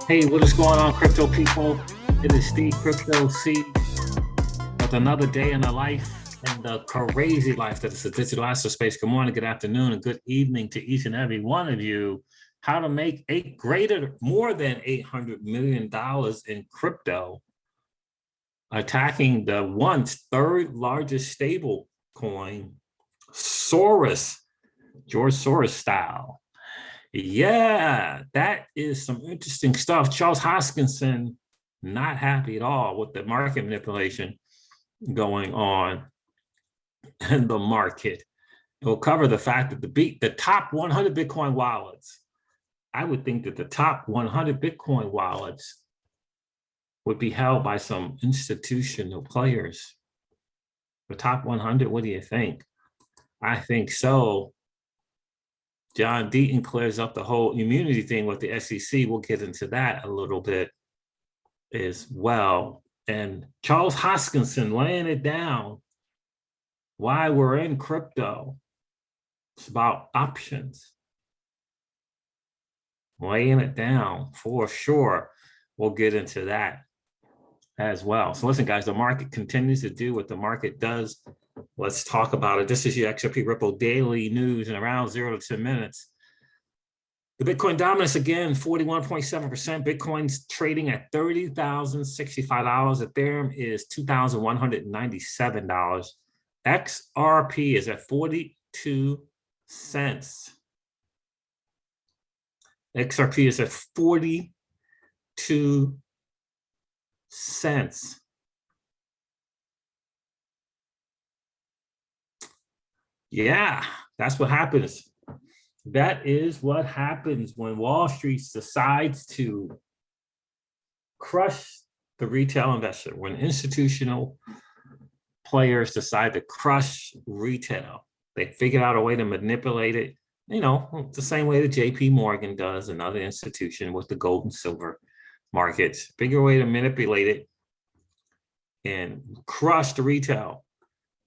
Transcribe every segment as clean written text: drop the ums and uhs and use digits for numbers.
Hey, what is going on, crypto people? It is Steve Crypto C with another day in the life and the crazy life that is the digital asset space. Good morning, good afternoon, and good evening to each and every one of you. How to make more than $800 million in crypto, attacking the once third largest stable coin, Soros, George Soros style. Yeah, that is some interesting stuff. Charles Hoskinson, not happy at all with the market manipulation going on in the market. We'll cover the fact that the top 100 Bitcoin wallets, I would think that the top 100 Bitcoin wallets would be held by some institutional players. The top 100, what do you think? I think so. John Deaton clears up the whole immunity thing with the SEC. We'll get into that a little bit as well. And Charles Hoskinson laying it down why we're in crypto. It's about options. Laying it down for sure. We'll get into that as well. So listen, guys, the market continues to do what the market does. Let's talk about it. This is your XRP Ripple daily news in around 0 to 10 minutes. The Bitcoin dominance again, 41.7%. Bitcoin's trading at $30,065. Ethereum is $2,197. XRP is at 42 cents. XRP is at 42 cents. Yeah, that's what happens. That is what happens when Wall Street decides to crush the retail investor, when institutional players decide to crush retail. They figured out a way to manipulate it, you know, the same way that JP Morgan does, another institution with the gold and silver markets. Figure a way to manipulate it and crush the retail.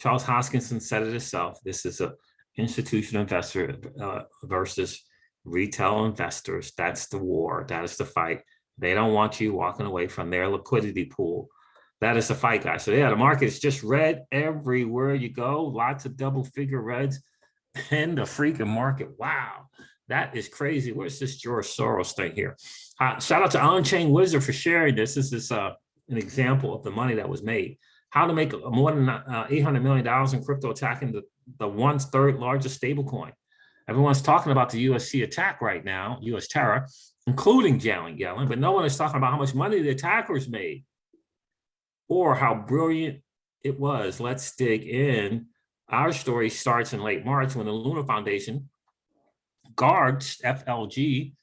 Charles Hoskinson said it himself. This is a institutional investor versus retail investors. That's the war. That is the fight. They don't want you walking away from their liquidity pool. That is the fight, guys. So yeah, the market is just red everywhere you go. Lots of double figure reds in the freaking market. Wow, that is crazy. Where's this George Soros thing here? Shout out to On-Chain Wizard for sharing this. This is an example of the money that was made. How to make more than $800 million in crypto, attacking the once third largest stablecoin. Everyone's talking about the USC attack right now, US terror, including Janet Yellen, but no one is talking about how much money the attackers made or how brilliant it was. Let's dig in. Our story starts in late March when the Luna Foundation, Guards, FLG,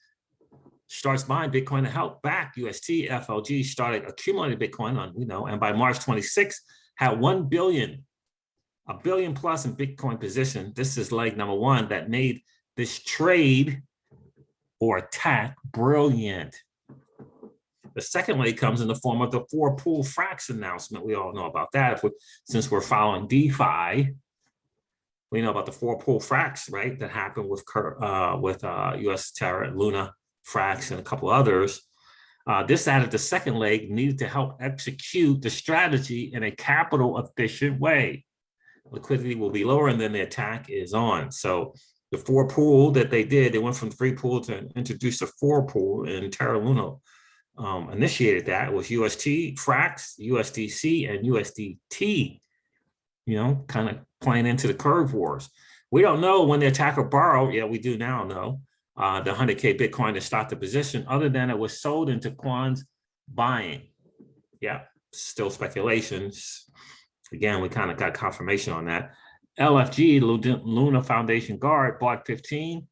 starts buying Bitcoin to help back UST. FLG started accumulating Bitcoin on, and by March 26th, had 1 billion, a billion plus in Bitcoin position. This is leg number one that made this trade or attack brilliant. The second leg comes in the form of the 4-pool frax announcement. We all know about that. Since we're following DeFi, we know about the 4-pool frax, right? That happened with US Terra, Luna, Frax, and a couple others. This added the second leg needed to help execute the strategy in a capital efficient way. Liquidity will be lower and then the attack is on. So the 4-pool that they did, they went from 3-pool to introduce a 4-pool, and Terra Luna initiated that. It was UST, Frax, USDC, and USDT, kind of playing into the curve wars. We don't know when the attacker borrowed. Yeah, we do now know. The 100K Bitcoin to start the position, other than it was sold into Quan's buying. Yeah, still speculations. Again, we kind of got confirmation on that. LFG, Luna Foundation Guard, bought 15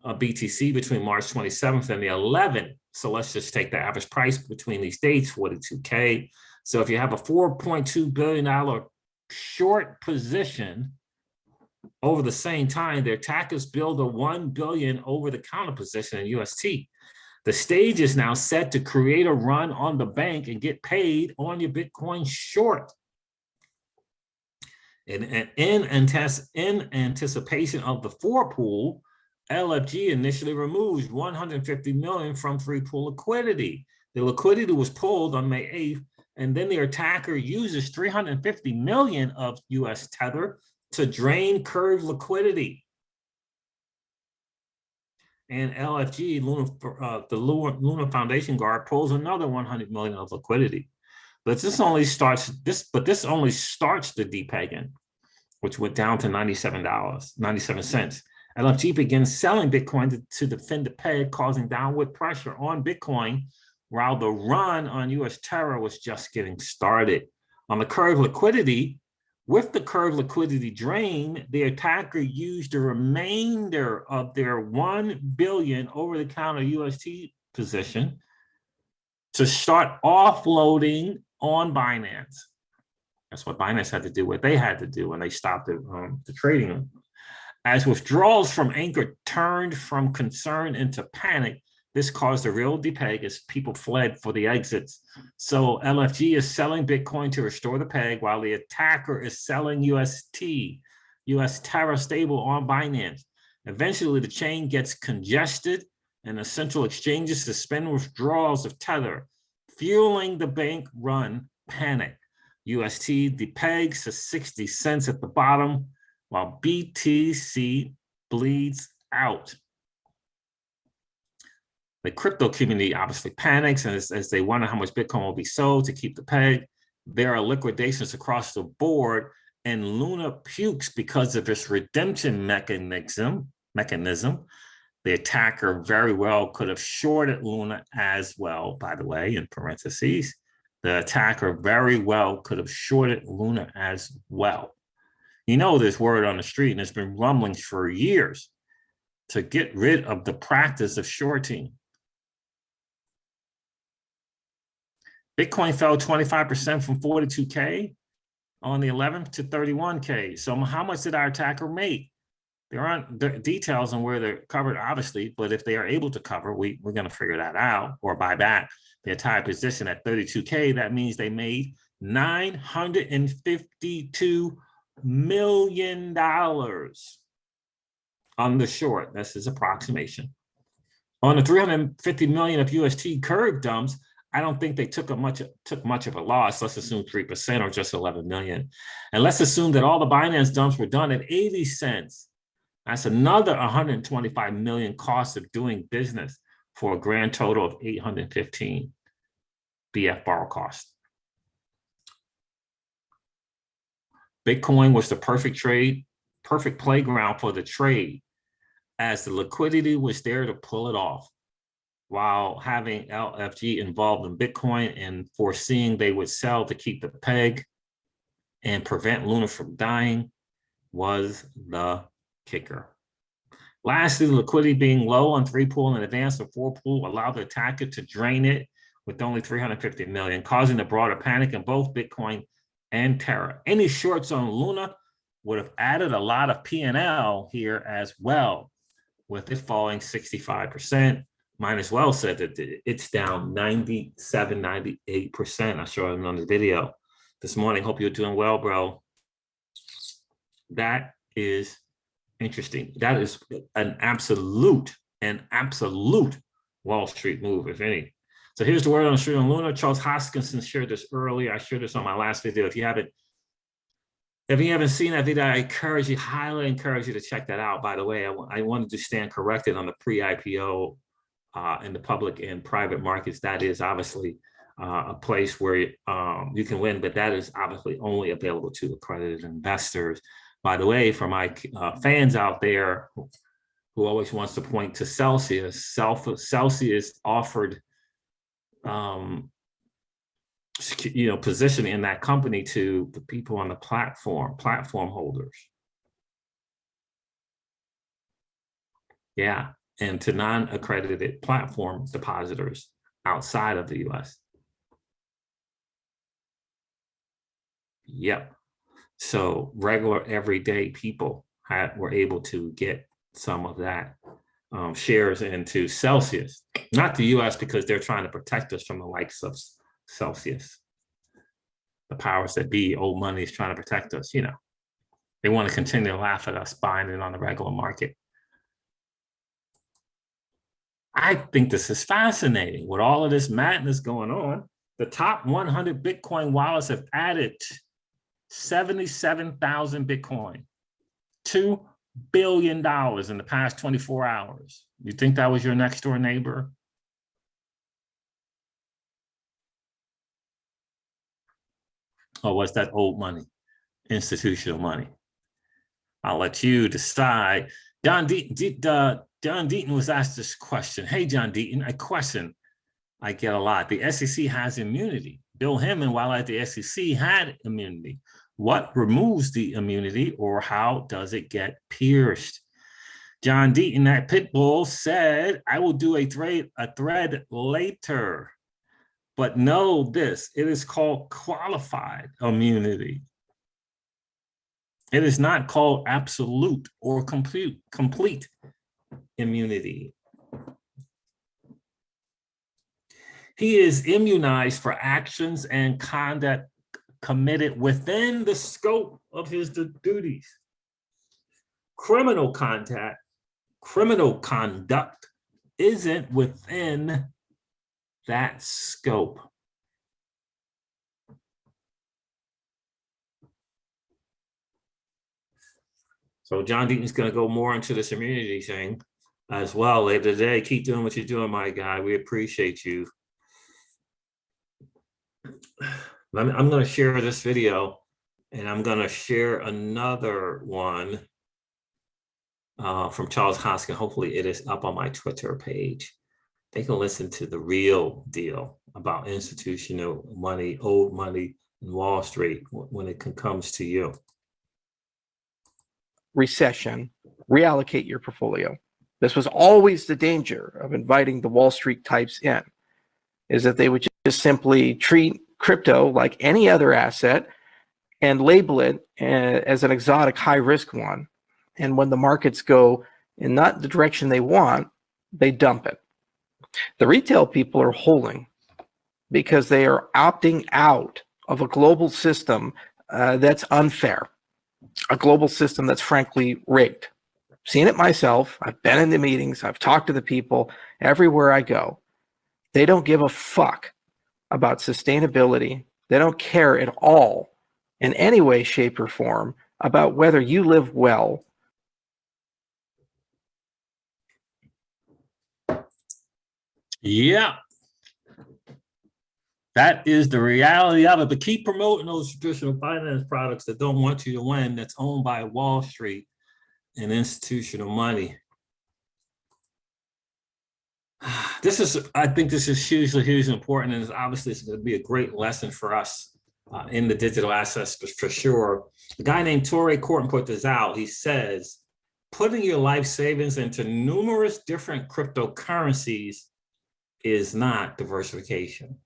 BTC between March 27th and the 11th. So let's just take the average price between these dates, 42K. So if you have a $4.2 billion short position, over the same time, the attackers build a 1 billion over-the-counter position in UST. The stage is now set to create a run on the bank and get paid on your Bitcoin short. And in anticipation of the 4-pool, LFG initially removes 150 million from free pool liquidity. The liquidity was pulled on May 8th, and then the attacker uses 350 million of US Tether to drain curve liquidity. And LFG, the Luna Foundation Guard, pulls another 100 million of liquidity. But this only starts the depegging, which went down to $97.97. LFG begins selling Bitcoin to defend the peg, causing downward pressure on Bitcoin, while the run on US Terra was just getting started. On the curve liquidity, with the curve liquidity drain, the attacker used the remainder of their 1 billion over-the-counter UST position to start offloading on Binance. That's what Binance had to do, what they had to do when they stopped the trading. As withdrawals from Anchor turned from concern into panic, this caused a real depeg as people fled for the exits. So LFG is selling Bitcoin to restore the peg, while the attacker is selling UST, US Terra stable on Binance. Eventually, the chain gets congested and the central exchanges suspend withdrawals of Tether, fueling the bank run panic. UST depegs to 60 cents at the bottom, while BTC bleeds out. The crypto community obviously panics, and as they wonder how much Bitcoin will be sold to keep the peg. There are liquidations across the board, and Luna pukes because of its redemption mechanism. The attacker very well could have shorted Luna as well, by the way, in parentheses. The attacker very well could have shorted Luna as well. You know, there's word on the street, and there's been rumblings for years to get rid of the practice of shorting. Bitcoin fell 25% from 42K on the 11th to 31K. So how much did our attacker make? There aren't details on where they're covered, obviously, but if they are able to cover, we're going to figure that out or buy back the entire position at 32K. That means they made $952 million on the short. That's his approximation. On the 350 million of UST curve dumps, I don't think they took much of a loss. Let's assume 3% or just 11 million. And let's assume that all the Binance dumps were done at 80 cents. That's another 125 million cost of doing business for a grand total of 815 BF borrow cost. Bitcoin was the perfect playground for the trade, as the liquidity was there to pull it off, while having LFG involved in Bitcoin and foreseeing they would sell to keep the peg and prevent Luna from dying was the kicker. Lastly, the liquidity being low on 3 pool in advance of 4 pool allowed the attacker to drain it with only 350 million, causing a broader panic in both Bitcoin and Terra. Any shorts on Luna would have added a lot of P&L here as well, with it falling 65%. Mine as well said that it's down 97, 98%. I showed it on the video this morning. Hope you're doing well, bro. That is interesting. That is an absolute Wall Street move, if any. So here's the word on the street on Luna. Charles Hoskinson shared this earlier. I shared this on my last video. If you haven't seen that video, I highly encourage you to check that out. By the way, I wanted to stand corrected on the pre-IPO in the public and private markets. That is obviously a place where you can win, but that is obviously only available to accredited investors. By the way, for my fans out there who always wants to point to Celsius, Celsius offered positioning in that company to the people on the platform holders. Yeah, and to non-accredited platform depositors outside of the US. Yep. So regular everyday people were able to get some of that shares into Celsius, not the US, because they're trying to protect us from the likes of Celsius. The powers that be, old money is trying to protect us. They want to continue to laugh at us buying it on the regular market. I think this is fascinating. With all of this madness going on, the top 100 Bitcoin wallets have added 77,000 Bitcoin, $2 billion in the past 24 hours. You think that was your next door neighbor? Or was that old money, institutional money? I'll let you decide. John Deaton was asked this question. Hey, John Deaton, a question I get a lot. The SEC has immunity. Bill Hammond, while at the SEC, had immunity. What removes the immunity, or how does it get pierced? John Deaton at Pitbull said, I will do a thread later. But know this, it is called qualified immunity. It is not called absolute or complete immunity. He is immunized for actions and conduct committed within the scope of his duties. Criminal conduct isn't within that scope. So John Deaton's going to go more into this immunity thing as well later today. Keep doing what you're doing, my guy. We appreciate you. I'm going to share this video, and I'm going to share another one from Charles Hoskinson. Hopefully it is up on my Twitter page. They can listen to the real deal about institutional money, old money, and Wall Street when it comes to you. Recession, reallocate your portfolio. This was always the danger of inviting the Wall Street types in, is that they would just simply treat crypto like any other asset and label it as an exotic high risk one. And when the markets go in not the direction they want, they dump it. The retail people are holding because they are opting out of a global system that's unfair, a global system that's frankly rigged. I've seen it myself. I've been in the meetings. I've talked to the people everywhere I go. They don't give a fuck about sustainability. They don't care at all in any way, shape, or form about whether you live well. Yeah. That is the reality of it. But keep promoting those traditional finance products that don't want you to win, that's owned by Wall Street and institutional money. I think this is hugely important, and obviously it's going to be a great lesson for us in the digital assets for sure. A guy named Torrey Corton put this out. He says, putting your life savings into numerous different cryptocurrencies is not diversification.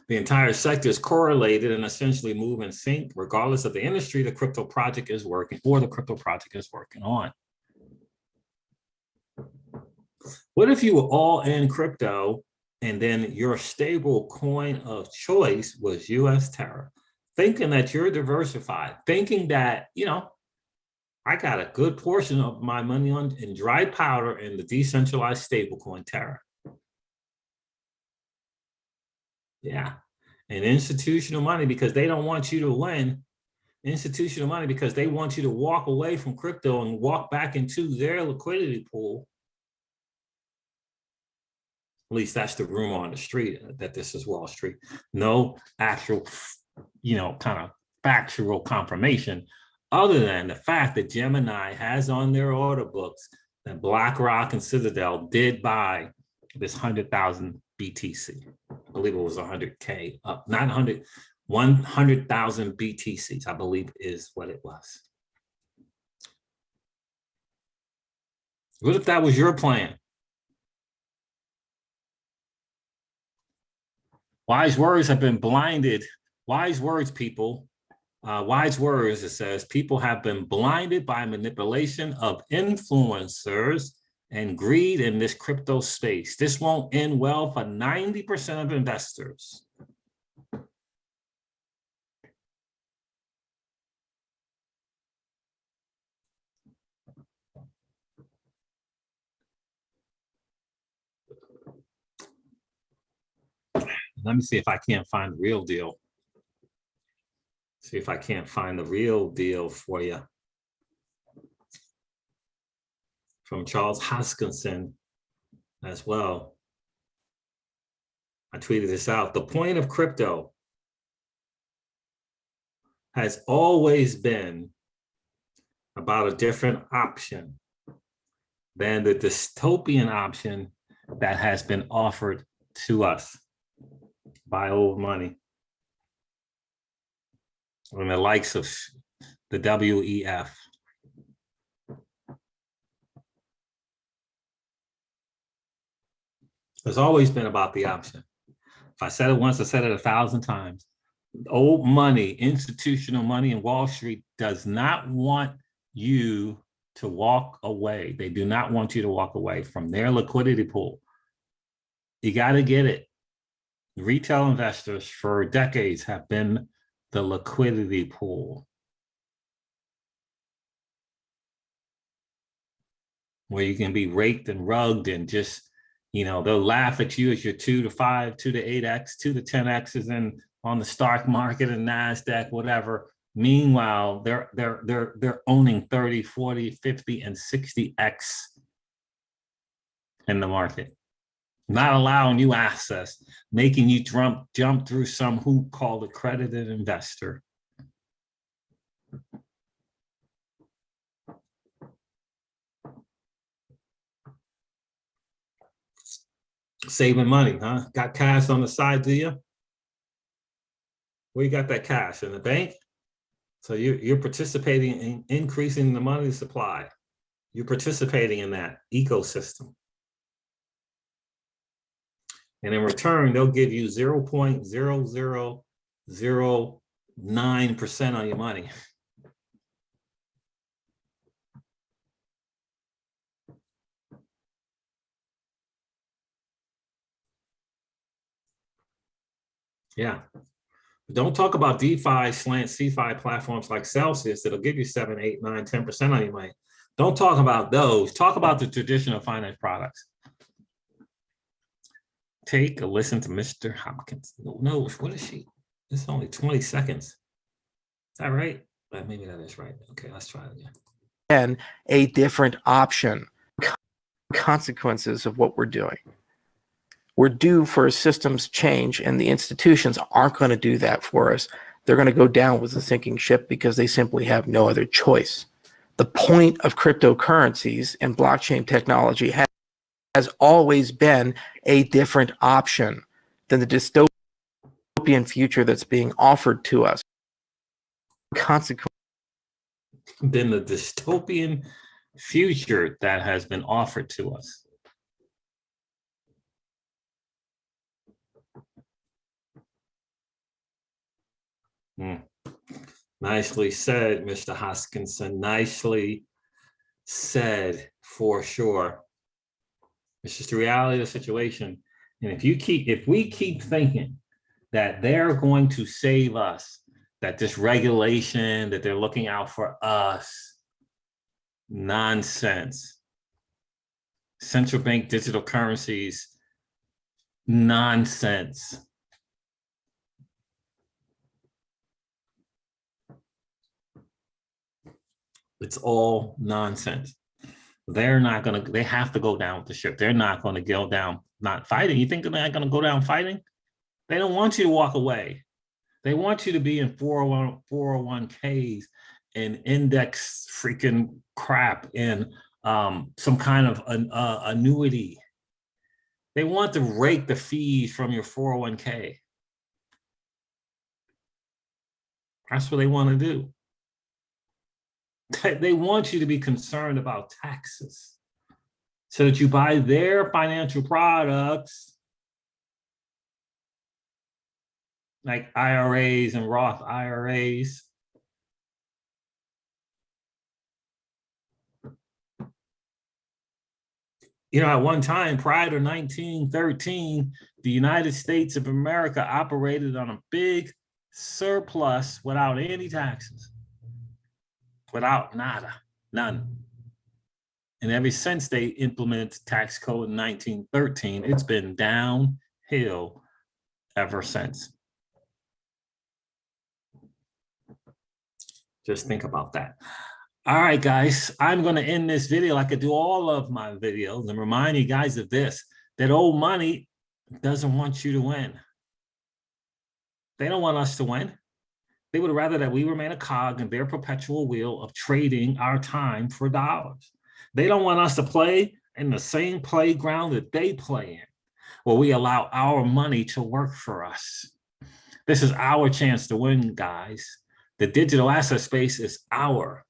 The entire sector is correlated and essentially move in sync, regardless of the industry the crypto project is working on. What if you were all in crypto and then your stable coin of choice was US Terra, thinking that you're diversified, thinking that, I got a good portion of my money in dry powder in the decentralized stablecoin Terra. Yeah. And institutional money, because they don't want you to win. Institutional money, because they want you to walk away from crypto and walk back into their liquidity pool. At least that's the rumor on the street, that this is Wall Street. No actual, kind of factual confirmation, other than the fact that Gemini has on their order books that BlackRock and Citadel did buy this 100,000 BTC. I believe it was 100K, not 100, 100,000 BTCs, I believe is what it was. What if that was your plan? Wise words have been blinded. Wise words, people. Wise words, it says, people have been blinded by manipulation of influencers and greed in this crypto space. This won't end well for 90% of investors. Let me see if I can't find the real deal. See if I can't find the real deal for you. From Charles Hoskinson as well. I tweeted this out. The point of crypto has always been about a different option than the dystopian option that has been offered to us by old money and the likes of the WEF. It's always been about the option. If I said it once, I said it 1,000 times. Old money, institutional money in Wall Street does not want you to walk away. They do not want you to walk away from their liquidity pool. You got to get it. Retail investors for decades have been the liquidity pool, where you can be raked and rugged and just, they'll laugh at you as your 2 to 5, 2 to 8x, 2 to 10x is in on the stock market and NASDAQ, whatever. Meanwhile, they're owning 30, 40, 50, and 60x in the market, not allowing you access, making you jump through some hoop called accredited investor. Saving money, huh? Got cash on the side, do you? Where you got that cash? In the bank? So you're participating in increasing the money supply. You're participating in that ecosystem. And in return, they'll give you 0.0009% on your money. Yeah. Don't talk about DeFi slant CeFi platforms like Celsius that'll give you 7, 8, 9, 10% on your money. Don't talk about those. Talk about the traditional finance products. Take a listen to Mr. Hopkins. No, what is she? It's only 20 seconds. Is that right? Maybe that is right. Okay, let's try it again. And a different option. Consequences of what we're doing. We're due for a systems change, and the institutions aren't going to do that for us. They're going to go down with the sinking ship because they simply have no other choice. The point of cryptocurrencies and blockchain technology has always been a different option than the dystopian future that's being offered to us. Than the dystopian future that has been offered to us. Nicely said, Mr. Hoskinson. Nicely said, for sure. It's just the reality of the situation. And if we keep thinking that they're going to save us, that this regulation, that they're looking out for us, nonsense. Central bank digital currencies, nonsense. It's all nonsense. They're not going to, they have to go down with the ship. They're not going to go down not fighting. You think they're not going to go down fighting? They don't want you to walk away. They want you to be in 401ks and index freaking crap and some kind of annuity. They want to rake the fees from your 401k. That's what they want to do. They want you to be concerned about taxes so that you buy their financial products like IRAs and Roth IRAs. At one time, prior to 1913, the United States of America operated on a big surplus without any taxes. Without none. And ever since they implemented the tax code in 1913, it's been downhill ever since. Just think about that. All right, guys, I'm going to end this video like I do all of my videos and remind you guys of this, that old money doesn't want you to win. They don't want us to win. They would rather that we remain a cog in their perpetual wheel of trading our time for dollars. They don't want us to play in the same playground that they play in, where we allow our money to work for us. This is our chance to win, guys. The digital asset space is our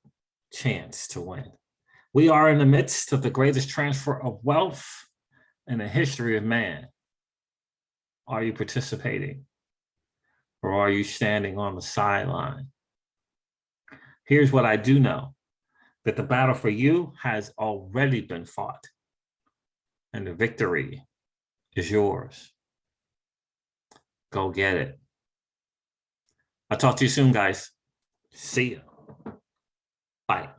chance to win. We are in the midst of the greatest transfer of wealth in the history of man. Are you participating? Or are you standing on the sideline? Here's what I do know, that the battle for you has already been fought, and the victory is yours. Go get it. I'll talk to you soon, guys. See ya. Bye.